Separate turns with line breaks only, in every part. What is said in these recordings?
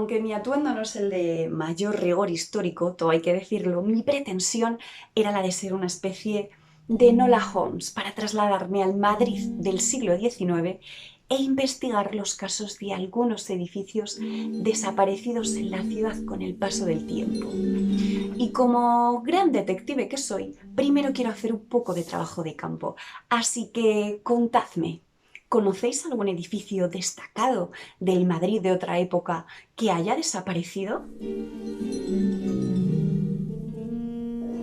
Aunque mi atuendo no es el de mayor rigor histórico, todo hay que decirlo, mi pretensión era la de ser una especie de Enola Holmes para trasladarme al Madrid del siglo XIX e investigar los casos de algunos edificios desaparecidos en la ciudad con el paso del tiempo. Y como gran detective que soy, primero quiero hacer un poco de trabajo de campo. Así que contadme, ¿conocéis algún edificio destacado del Madrid de otra época que haya desaparecido?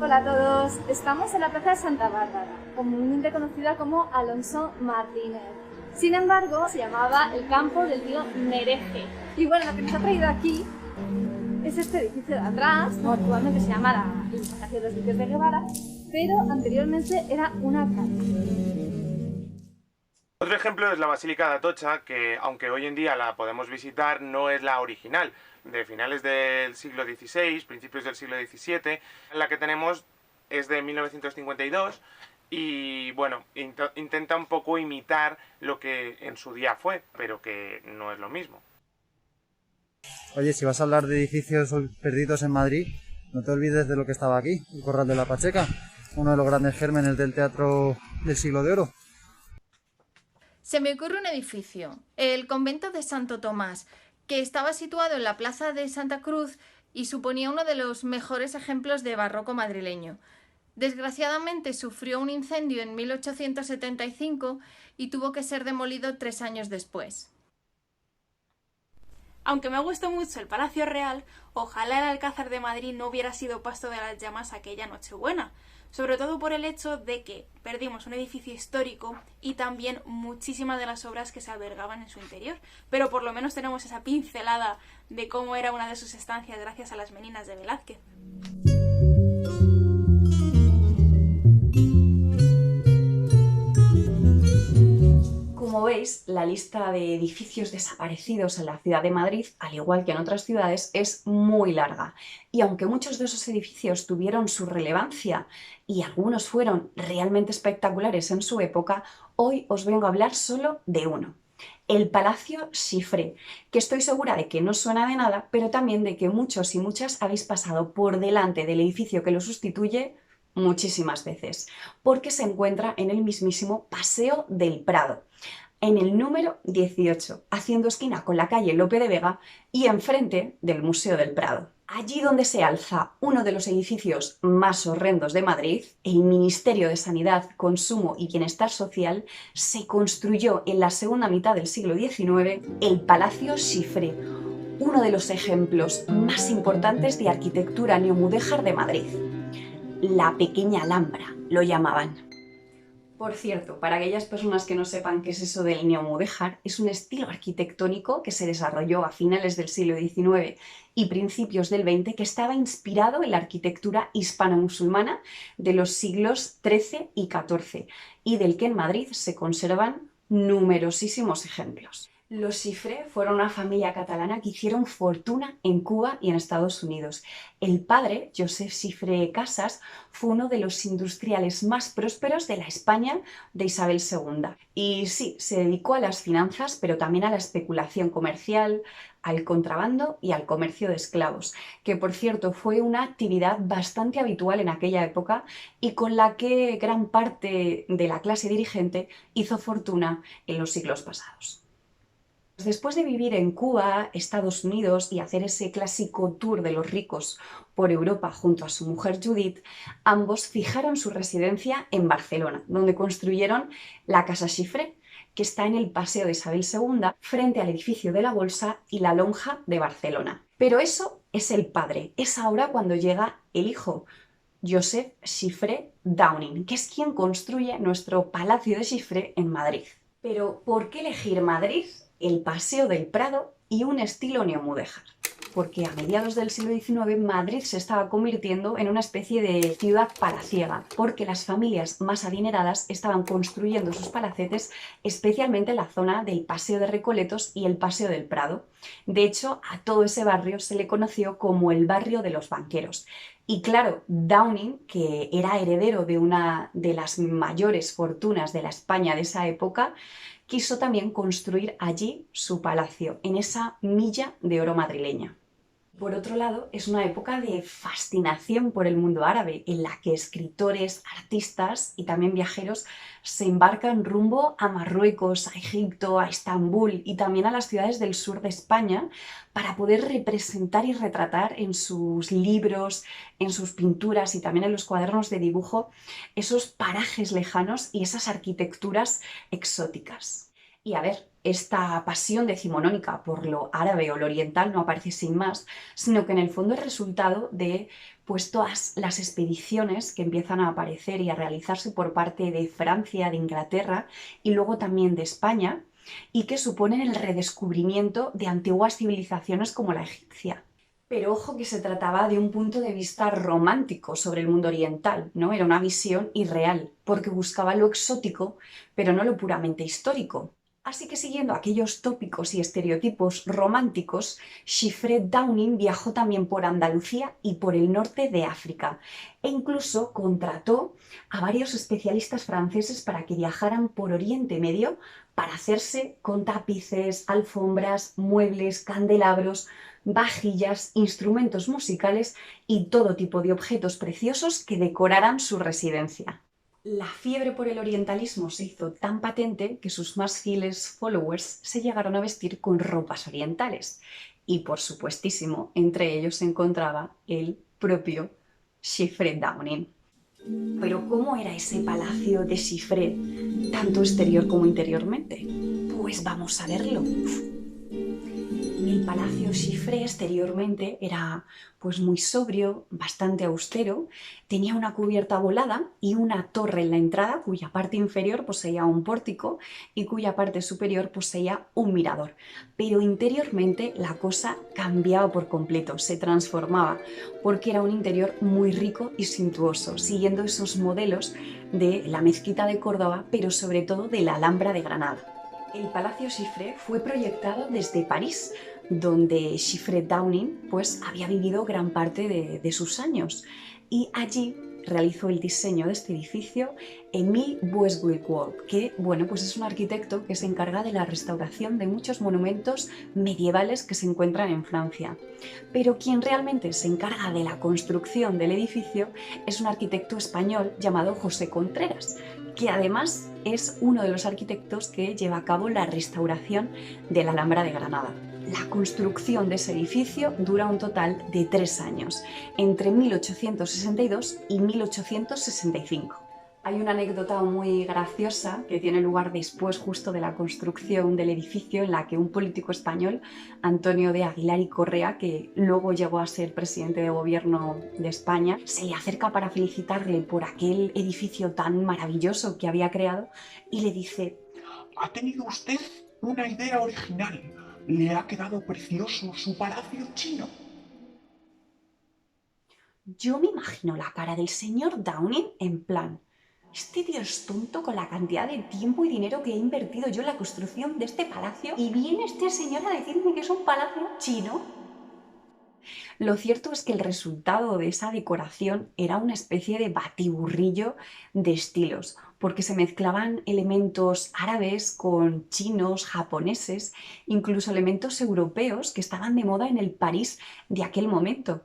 Hola a todos, estamos en la Plaza de Santa Bárbara, comúnmente conocida como Alonso Martínez. Sin embargo, se llamaba el campo del tío Nereje. Y bueno, lo que nos ha traído aquí es este edificio de atrás, ¿no? Actualmente se llama el Palacio de los Duques de Guevara, pero anteriormente era una cárcel.
Otro ejemplo es la Basílica de Atocha, que aunque hoy en día la podemos visitar, no es la original, de finales del siglo XVI, principios del siglo XVII. La que tenemos es de 1952 y bueno, intenta un poco imitar lo que en su día fue, pero que no es lo mismo.
Oye, si vas a hablar de edificios perdidos en Madrid, no te olvides de lo que estaba aquí, el Corral de la Pacheca, uno de los grandes gérmenes del teatro del Siglo de Oro.
Se me ocurre un edificio, el convento de Santo Tomás, que estaba situado en la plaza de Santa Cruz y suponía uno de los mejores ejemplos de barroco madrileño. Desgraciadamente sufrió un incendio en 1875 y tuvo que ser demolido 3 años después.
Aunque me gustó mucho el Palacio Real, ojalá el Alcázar de Madrid no hubiera sido pasto de las llamas aquella Nochebuena, sobre todo por el hecho de que perdimos un edificio histórico y también muchísimas de las obras que se albergaban en su interior, pero por lo menos tenemos esa pincelada de cómo era una de sus estancias gracias a las meninas de Velázquez.
Como veis, la lista de edificios desaparecidos en la ciudad de Madrid, al igual que en otras ciudades, es muy larga. Y aunque muchos de esos edificios tuvieron su relevancia y algunos fueron realmente espectaculares en su época, hoy os vengo a hablar solo de uno. El Palacio Chifré, que estoy segura de que no suena de nada, pero también de que muchos y muchas habéis pasado por delante del edificio que lo sustituye muchísimas veces, porque se encuentra en el mismísimo Paseo del Prado, en el número 18, haciendo esquina con la calle Lope de Vega y enfrente del Museo del Prado. Allí donde se alza uno de los edificios más horrendos de Madrid, el Ministerio de Sanidad, Consumo y Bienestar Social, se construyó en la segunda mitad del siglo XIX el Palacio Chifré, uno de los ejemplos más importantes de arquitectura neomudéjar de Madrid. La pequeña Alhambra lo llamaban. Por cierto, para aquellas personas que no sepan qué es eso del neomudéjar, es un estilo arquitectónico que se desarrolló a finales del siglo XIX y principios del XX, que estaba inspirado en la arquitectura hispano-musulmana de los siglos XIII y XIV y del que en Madrid se conservan numerosísimos ejemplos. Los Chifré fueron una familia catalana que hicieron fortuna en Cuba y en Estados Unidos. El padre, Josep Chifré Casas, fue uno de los industriales más prósperos de la España de Isabel II. Y sí, se dedicó a las finanzas, pero también a la especulación comercial, al contrabando y al comercio de esclavos, que por cierto fue una actividad bastante habitual en aquella época y con la que gran parte de la clase dirigente hizo fortuna en los siglos pasados. Después de vivir en Cuba, Estados Unidos y hacer ese clásico tour de los ricos por Europa junto a su mujer Judith, ambos fijaron su residencia en Barcelona, donde construyeron la Casa Chifré, que está en el Paseo de Isabel II, frente al edificio de la Bolsa y la Lonja de Barcelona. Pero eso es el padre, es ahora cuando llega el hijo, Josep Chifré Downing, que es quien construye nuestro Palacio de Chifré en Madrid. Pero, ¿por qué elegir Madrid, el Paseo del Prado y un estilo neomudéjar? Porque a mediados del siglo XIX Madrid se estaba convirtiendo en una especie de ciudad palaciega, porque las familias más adineradas estaban construyendo sus palacetes especialmente en la zona del Paseo de Recoletos y el Paseo del Prado. De hecho, a todo ese barrio se le conoció como el barrio de los banqueros. Y claro, Downing, que era heredero de una de las mayores fortunas de la España de esa época, quiso también construir allí su palacio, en esa milla de oro madrileña. Por otro lado, es una época de fascinación por el mundo árabe, en la que escritores, artistas y también viajeros se embarcan rumbo a Marruecos, a Egipto, a Estambul y también a las ciudades del sur de España para poder representar y retratar en sus libros, en sus pinturas y también en los cuadernos de dibujo esos parajes lejanos y esas arquitecturas exóticas. Y a ver, esta pasión decimonónica por lo árabe o lo oriental no aparece sin más, sino que en el fondo es resultado de pues todas las expediciones que empiezan a aparecer y a realizarse por parte de Francia, de Inglaterra y luego también de España, y que suponen el redescubrimiento de antiguas civilizaciones como la egipcia. Pero ojo que se trataba de un punto de vista romántico sobre el mundo oriental, ¿no? Era una visión irreal, porque buscaba lo exótico, pero no lo puramente histórico. Así que siguiendo aquellos tópicos y estereotipos románticos, Chifred Downing viajó también por Andalucía y por el norte de África e incluso contrató a varios especialistas franceses para que viajaran por Oriente Medio para hacerse con tapices, alfombras, muebles, candelabros, vajillas, instrumentos musicales y todo tipo de objetos preciosos que decoraran su residencia. La fiebre por el orientalismo se hizo tan patente que sus más fieles followers se llegaron a vestir con ropas orientales. Y por supuestísimo, entre ellos se encontraba el propio Chifred Downing. Pero ¿cómo era ese palacio de Chifred, tanto exterior como interiormente? Pues vamos a verlo. El palacio Chifred exteriormente era pues muy sobrio, bastante austero, tenía una cubierta volada y una torre en la entrada cuya parte inferior poseía un pórtico y cuya parte superior poseía un mirador. Pero interiormente la cosa cambiaba por completo, se transformaba, porque era un interior muy rico y suntuoso, siguiendo esos modelos de la Mezquita de Córdoba, pero sobre todo de la Alhambra de Granada. El Palacio Chifred fue proyectado desde París, donde Chifred Downing pues, había vivido gran parte de sus años, y allí realizó el diseño de este edificio Émile Boesguillouard, que bueno, pues es un arquitecto que se encarga de la restauración de muchos monumentos medievales que se encuentran en Francia. Pero quien realmente se encarga de la construcción del edificio es un arquitecto español llamado José Contreras, que además es uno de los arquitectos que lleva a cabo la restauración de la Alhambra de Granada. La construcción de ese edificio dura un total de 3 años, entre 1862 y 1865. Hay una anécdota muy graciosa que tiene lugar después justo de la construcción del edificio, en la que un político español, Antonio de Aguilar y Correa, que luego llegó a ser presidente de gobierno de España, se le acerca para felicitarle por aquel edificio tan maravilloso que había creado y le dice:
«Ha tenido usted una idea original. Le ha quedado precioso su palacio chino».
Yo me imagino la cara del señor Downing en plan: este tío es tonto con la cantidad de tiempo y dinero que he invertido yo en la construcción de este palacio y viene este señor a decirme que es un palacio chino. Lo cierto es que el resultado de esa decoración era una especie de batiburrillo de estilos, porque se mezclaban elementos árabes con chinos, japoneses, incluso elementos europeos que estaban de moda en el París de aquel momento.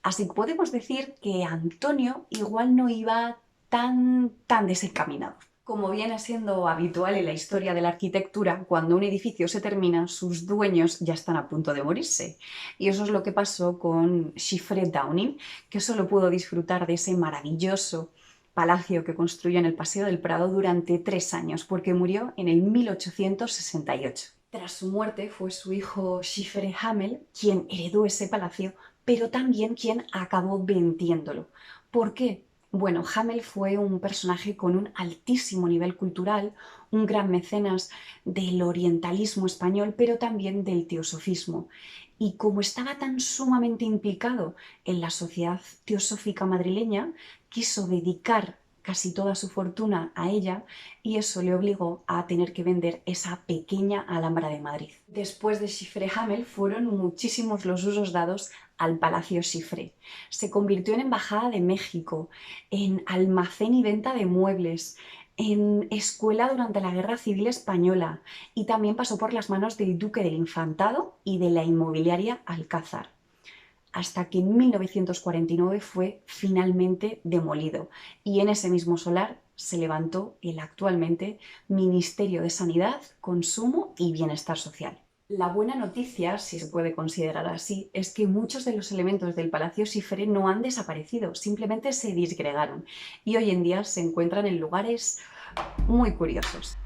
Así que podemos decir que Antonio igual no iba tan desencaminado. Como viene siendo habitual en la historia de la arquitectura, cuando un edificio se termina, sus dueños ya están a punto de morirse. Y eso es lo que pasó con Chifred Downing, que solo pudo disfrutar de ese maravilloso palacio que construyó en el Paseo del Prado durante 3 años, porque murió en el 1868. Tras su muerte fue su hijo Chifred Hamel quien heredó ese palacio, pero también quien acabó vendiéndolo. ¿Por qué? Bueno, Hamel fue un personaje con un altísimo nivel cultural, un gran mecenas del orientalismo español, pero también del teosofismo. Y como estaba tan sumamente implicado en la sociedad teosófica madrileña, quiso dedicar casi toda su fortuna a ella y eso le obligó a tener que vender esa pequeña Alhambra de Madrid. Después de Schifre-Hamel fueron muchísimos los usos dados al Palacio Schifre. Se convirtió en embajada de México, en almacén y venta de muebles, en escuela durante la Guerra Civil Española y también pasó por las manos del Duque del Infantado y de la inmobiliaria Alcázar, hasta que en 1949 fue finalmente demolido y en ese mismo solar se levantó el actualmente Ministerio de Sanidad, Consumo y Bienestar Social. La buena noticia, si se puede considerar así, es que muchos de los elementos del Palacio Schifre no han desaparecido, simplemente se disgregaron y hoy en día se encuentran en lugares muy curiosos.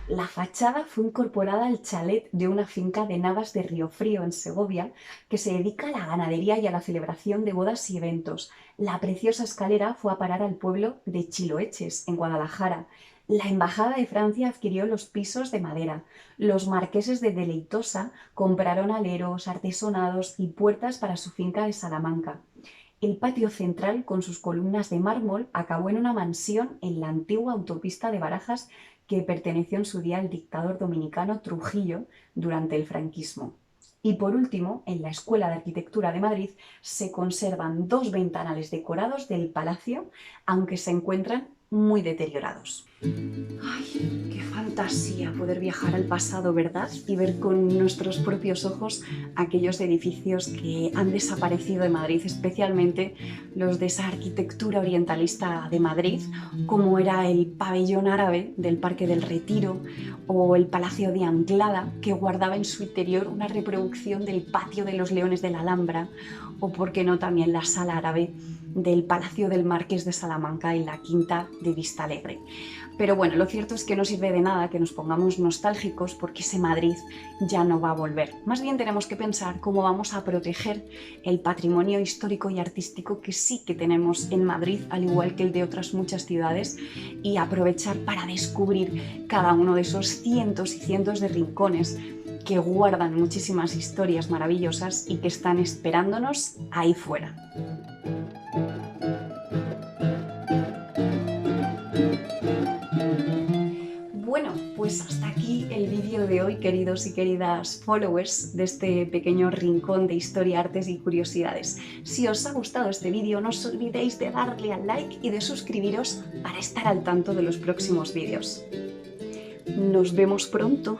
La fachada fue incorporada al chalet de una finca de Navas de Riofrío, en Segovia, que se dedica a la ganadería y a la celebración de bodas y eventos. La preciosa escalera fue a parar al pueblo de Chiloeches, en Guadalajara. La Embajada de Francia adquirió los pisos de madera. Los marqueses de Deleitosa compraron aleros, artesonados y puertas para su finca de Salamanca. El patio central, con sus columnas de mármol, acabó en una mansión en la antigua autopista de Barajas que perteneció en su día al dictador dominicano Trujillo durante el franquismo. Y por último, en la Escuela de Arquitectura de Madrid se conservan 2 ventanales decorados del palacio, aunque se encuentran muy deteriorados. ¡Ay, qué fantasía poder viajar al pasado, ¿verdad? Y ver con nuestros propios ojos aquellos edificios que han desaparecido de Madrid, especialmente los de esa arquitectura orientalista de Madrid, como era el pabellón árabe del Parque del Retiro o el Palacio de Anglada, que guardaba en su interior una reproducción del Patio de los Leones de la Alhambra, o por qué no también la Sala Árabe del Palacio del Marqués de Salamanca y la Quinta de Vistalegre. Pero bueno, lo cierto es que no sirve de nada que nos pongamos nostálgicos porque ese Madrid ya no va a volver. Más bien tenemos que pensar cómo vamos a proteger el patrimonio histórico y artístico que sí que tenemos en Madrid, al igual que el de otras muchas ciudades, y aprovechar para descubrir cada uno de esos cientos y cientos de rincones que guardan muchísimas historias maravillosas y que están esperándonos ahí fuera. Bueno, pues hasta aquí el vídeo de hoy, queridos y queridas followers de este pequeño rincón de historia, artes y curiosidades. Si os ha gustado este vídeo, no os olvidéis de darle al like y de suscribiros para estar al tanto de los próximos vídeos. Nos vemos pronto.